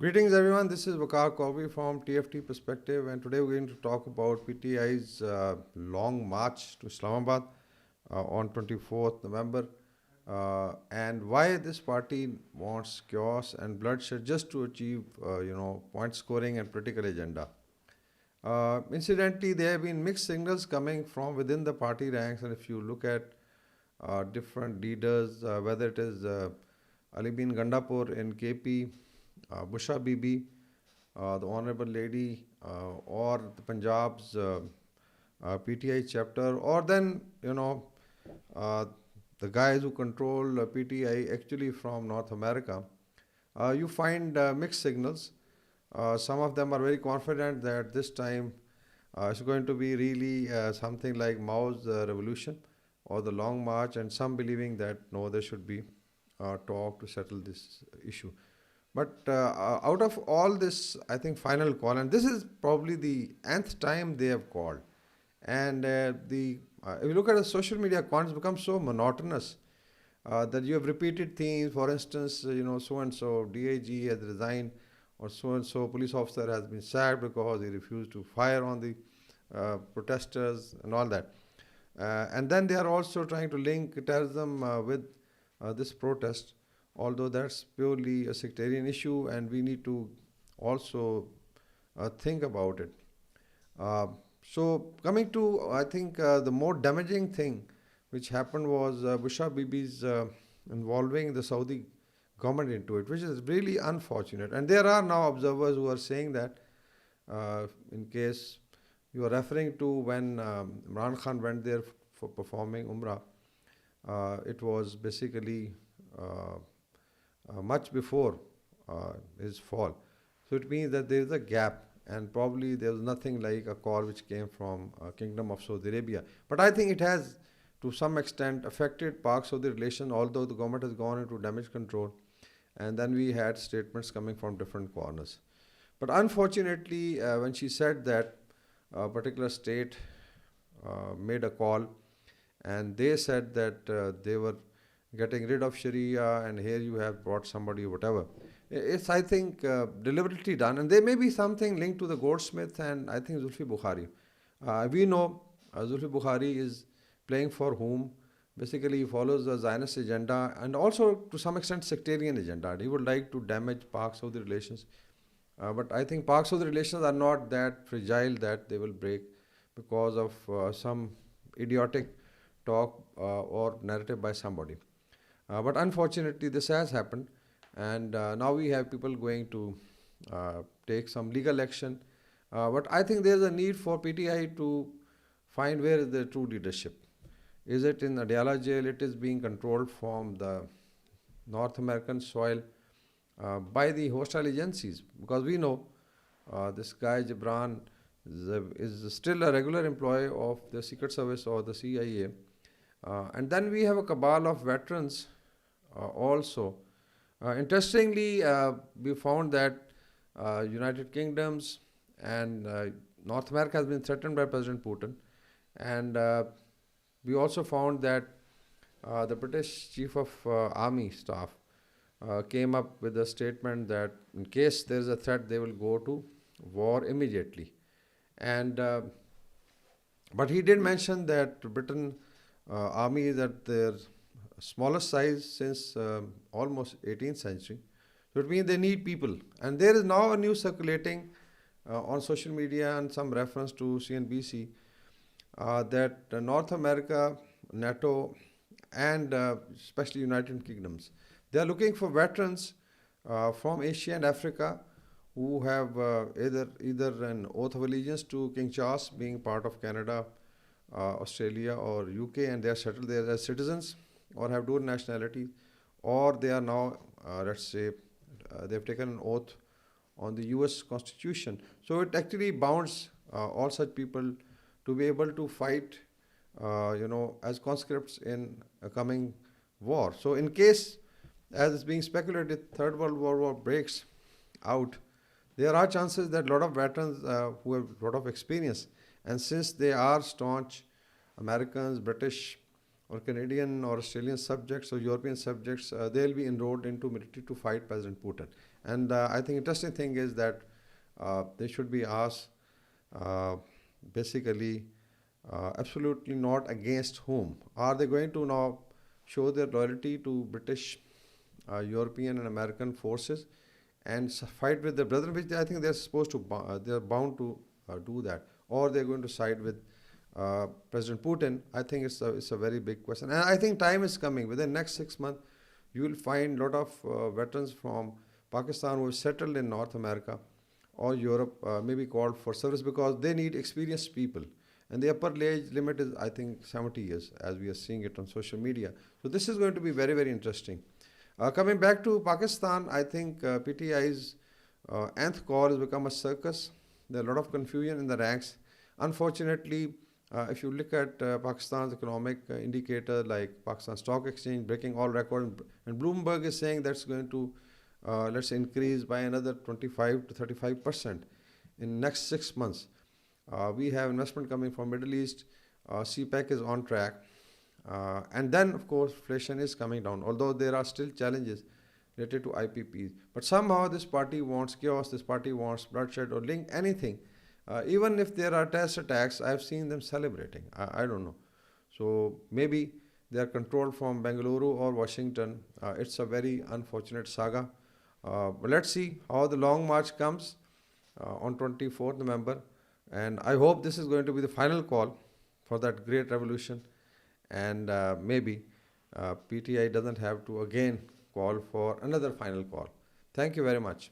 Greetings everyone, this is Vakar Kavi from TFT Perspective, and today we're going to talk about PTI's long march to Islamabad on 24th November and why this party wants chaos and bloodshed just to achieve point scoring and political agenda. Incidentally, there have been mixed signals coming from within the party ranks, and if you look at different leaders, whether it is Ali bin Gandapur in KP, Busha Bibi, the Honorable Lady, or the Punjab's PTI chapter, or then, uh, the guys who control PTI actually from North America, you find mixed signals. Some of them are very confident that this time it's going to be really something like Mao's revolution or the Long March, and some believing that no, there should be talk to settle this issue. But out of all this, I think final call, and this is probably the nth time they have called. And the if you look at the social media accounts, become so monotonous that you have repeated themes. For instance, so and so DAG has resigned, or so and so police officer has been sacked because he refused to fire on the protesters and all that. And then they are also trying to link terrorism with this protest, although that's purely a sectarian issue, and we need to also think about it. So, coming to, I think, the more damaging thing which happened was Busha Bibi's involving the Saudi government into it, which is really unfortunate. And there are now observers who are saying that, in case you are referring to when Imran Khan went there for performing Umrah, it was basically much before his fall. So it means that there is a gap, and probably there was nothing like a call which came from Kingdom of Saudi Arabia. But I think it has, to some extent, affected Pak-Saudi relation, although the government has gone into damage control. And then we had statements coming from different corners. But unfortunately, when she said that a particular state made a call, and they said that they were getting rid of Sharia, and here you have brought somebody, whatever. It's, I think, deliberately done, and there may be something linked to the Goldsmith and I think Zulfi Bukhari. We know Zulfi Bukhari is playing for whom. Basically, he follows the Zionist agenda and also to some extent sectarian agenda. He would like to damage Pak-Saudi relations. But I think Pak-Saudi relations are not that fragile that they will break because of some idiotic talk or narrative by somebody. But unfortunately, this has happened, and now we have people going to take some legal action. But I think there's a need for PTI to find where is the true leadership. Is it in Adiala jail? It is being controlled from the North American soil by the hostile agencies, because we know this guy Gibran is still a regular employee of the Secret Service or the CIA. And then we have a cabal of veterans also. Interestingly, we found that United Kingdoms and North America has been threatened by President Putin, and we also found that the British Chief of Army Staff came up with a statement that in case there is a threat, they will go to war immediately. And but he did mention that Britain army is at their smallest size since almost 18th century. So it means they need people. And there is now a news circulating on social media and some reference to CNBC that North America, NATO, and especially United Kingdoms, they are looking for veterans from Asia and Africa who have either an oath of allegiance to King Charles, being part of Canada, Australia, or UK, and they are settled there as citizens, or have dual nationality, or they are now, let's say, they have taken an oath on the US Constitution. So it actually bounds all such people to be able to fight, as conscripts in a coming war. So in case, as is being speculated, Third World War breaks out, there are chances that a lot of veterans who have a lot of experience, and since they are staunch Americans, British, or Canadian or Australian subjects or European subjects, they'll be enrolled into military to fight President Putin. And I think interesting thing is that they should be asked uh, basically absolutely not against whom. Are they going to now show their loyalty to British, European, and American forces and fight with their brethren, which I think they're supposed to, they're bound to do that, or they're going to side with President Putin? I think it's a very big question, and I think time is coming. Within the next 6 months, you will find a lot of veterans from Pakistan who have settled in North America or Europe, maybe called for service because they need experienced people. And the upper age limit is, I think, 70 years, as we are seeing it on social media. So this is going to be very, very interesting. Coming back to Pakistan, I think PTI's nth call has become a circus. There are a lot of confusion in the ranks. Unfortunately, if you look at Pakistan's economic indicator like Pakistan Stock Exchange breaking all records, and Bloomberg is saying that's going to let's increase by another 25 to 35% in next 6 months. We have investment coming from Middle East. CPEC is on track. And then, of course, inflation is coming down, although there are still challenges related to IPPs. But somehow this party wants chaos, this party wants bloodshed or link anything. Even if there are terrorist attacks, I've seen them celebrating. I don't know. So maybe they are controlled from Bengaluru or Washington. It's a very unfortunate saga. But let's see how the long march comes on 24th November. And I hope this is going to be the final call for that great revolution. And maybe PTI doesn't have to again call for another final call. Thank you very much.